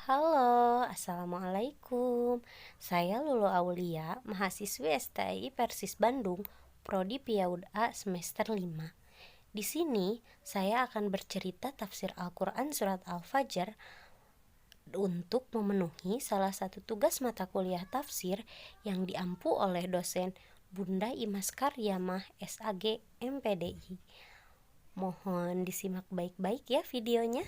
Halo, Assalamualaikum. Saya Lulu Aulia, mahasiswi STI Persis Bandung, Prodi PIAUD A semester 5. Di sini, saya akan bercerita tafsir Al-Quran Surat Al-Fajr untuk memenuhi salah satu tugas mata kuliah tafsir yang diampu oleh dosen Bunda Imas Karyamah SAG MPDI. Mohon disimak baik-baik ya videonya.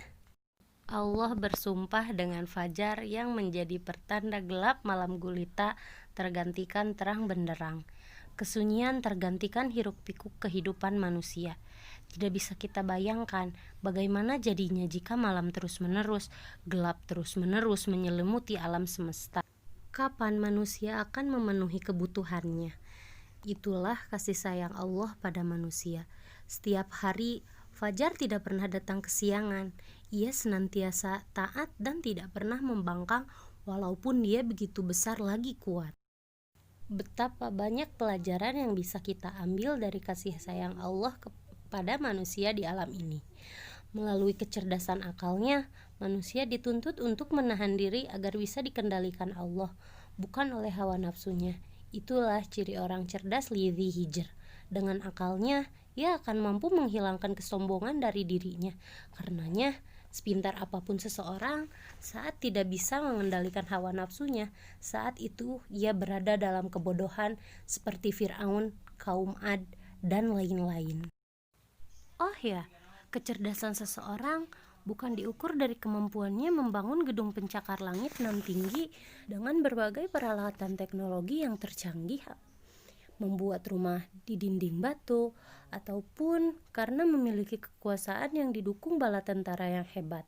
Allah bersumpah dengan fajar yang menjadi pertanda gelap malam gulita tergantikan terang benderang. Kesunyian tergantikan hiruk-pikuk kehidupan manusia. Tidak bisa kita bayangkan bagaimana jadinya jika malam terus-menerus, gelap terus-menerus menyelimuti alam semesta. Kapan manusia akan memenuhi kebutuhannya? Itulah kasih sayang Allah pada manusia. Setiap hari, fajar tidak pernah datang kesiangan. Ia senantiasa taat dan tidak pernah membangkang walaupun dia begitu besar lagi kuat. Betapa banyak pelajaran yang bisa kita ambil dari kasih sayang Allah kepada manusia di alam ini. Melalui kecerdasan akalnya, manusia dituntut untuk menahan diri agar bisa dikendalikan Allah, bukan oleh hawa nafsunya. Itulah ciri orang cerdas lidhi hijr. Dengan akalnya, ia akan mampu menghilangkan kesombongan dari dirinya. Karenanya, sepintar apapun seseorang, saat tidak bisa mengendalikan hawa nafsunya, saat itu ia berada dalam kebodohan seperti Fir'aun, kaum Ad, dan lain-lain. Oh ya, kecerdasan seseorang bukan diukur dari kemampuannya membangun gedung pencakar langit nan tinggi dengan berbagai peralatan teknologi yang tercanggih, membuat rumah di dinding batu, ataupun karena memiliki kekuasaan yang didukung bala tentara yang hebat.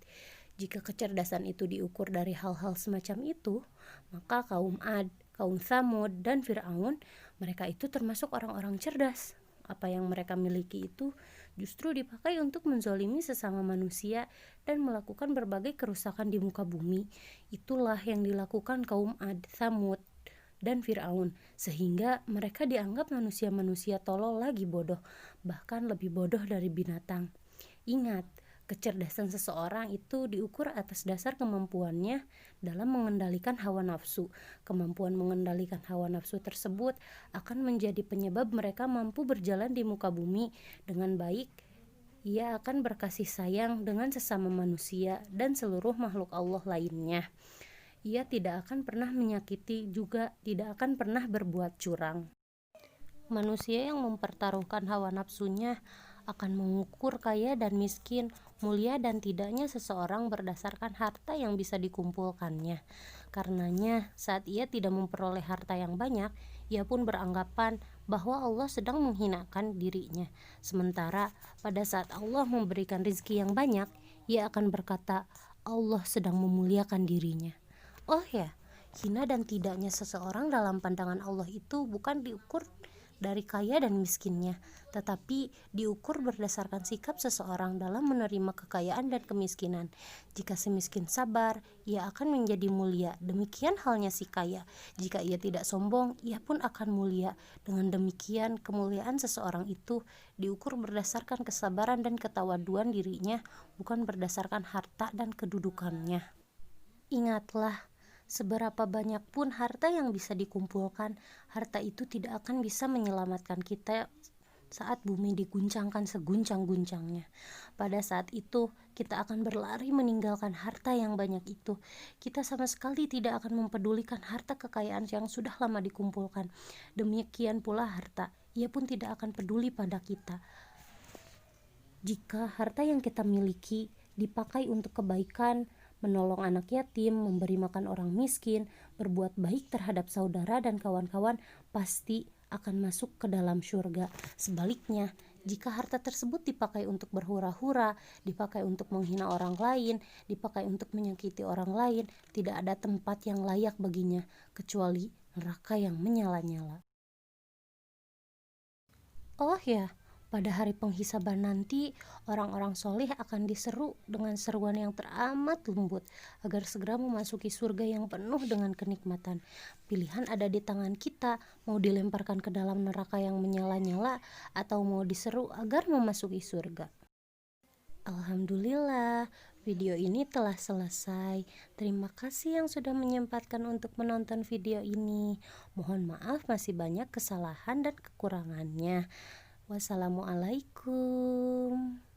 Jika kecerdasan itu diukur dari hal-hal semacam itu, maka kaum Ad, kaum Tsamud, dan Fir'aun, mereka itu termasuk orang-orang cerdas. Apa yang mereka miliki itu justru dipakai untuk menzolimi sesama manusia dan melakukan berbagai kerusakan di muka bumi. Itulah yang dilakukan kaum Ad, Tsamud, dan Fir'aun, sehingga mereka dianggap manusia-manusia tolol lagi bodoh, bahkan lebih bodoh dari binatang. Ingat, kecerdasan seseorang itu diukur atas dasar kemampuannya dalam mengendalikan hawa nafsu. Kemampuan mengendalikan hawa nafsu tersebut akan menjadi penyebab mereka mampu berjalan di muka bumi dengan baik. Ia akan berkasih sayang dengan sesama manusia dan seluruh makhluk Allah lainnya. Ia tidak akan pernah menyakiti, juga tidak akan pernah berbuat curang. Manusia yang mempertaruhkan hawa nafsunya akan mengukur kaya dan miskin, mulia dan tidaknya seseorang berdasarkan harta yang bisa dikumpulkannya. Karenanya, saat ia tidak memperoleh harta yang banyak, ia pun beranggapan bahwa Allah sedang menghinakan dirinya. Sementara pada saat Allah memberikan rezeki yang banyak, ia akan berkata, Allah sedang memuliakan dirinya. Oh ya, hina dan tidaknya seseorang dalam pandangan Allah itu bukan diukur dari kaya dan miskinnya, tetapi diukur berdasarkan sikap seseorang dalam menerima kekayaan dan kemiskinan. Jika si miskin sabar, ia akan menjadi mulia. Demikian halnya si kaya. Jika ia tidak sombong, ia pun akan mulia. Dengan demikian, kemuliaan seseorang itu diukur berdasarkan kesabaran dan ketawaduan dirinya, bukan berdasarkan harta dan kedudukannya. Ingatlah, seberapa banyak pun harta yang bisa dikumpulkan, harta itu tidak akan bisa menyelamatkan kita saat bumi diguncangkan seguncang-guncangnya. Pada saat itu, kita akan berlari meninggalkan harta yang banyak itu. Kita sama sekali tidak akan mempedulikan harta kekayaan yang sudah lama dikumpulkan. Demikian pula harta, ia pun tidak akan peduli pada kita. Jika harta yang kita miliki dipakai untuk kebaikan, menolong anak yatim, memberi makan orang miskin, berbuat baik terhadap saudara dan kawan-kawan, pasti akan masuk ke dalam surga. Sebaliknya, jika harta tersebut dipakai untuk berhura-hura, dipakai untuk menghina orang lain, dipakai untuk menyakiti orang lain, tidak ada tempat yang layak baginya kecuali neraka yang menyala-nyala. Oh ya, pada hari penghisaban nanti, orang-orang soleh akan diseru dengan seruan yang teramat lembut agar segera memasuki surga yang penuh dengan kenikmatan. Pilihan ada di tangan kita, mau dilemparkan ke dalam neraka yang menyala-nyala atau mau diseru agar memasuki surga. Alhamdulillah, video ini telah selesai. Terima kasih yang sudah menyempatkan untuk menonton video ini. Mohon maaf masih banyak kesalahan dan kekurangannya. Wassalamualaikum.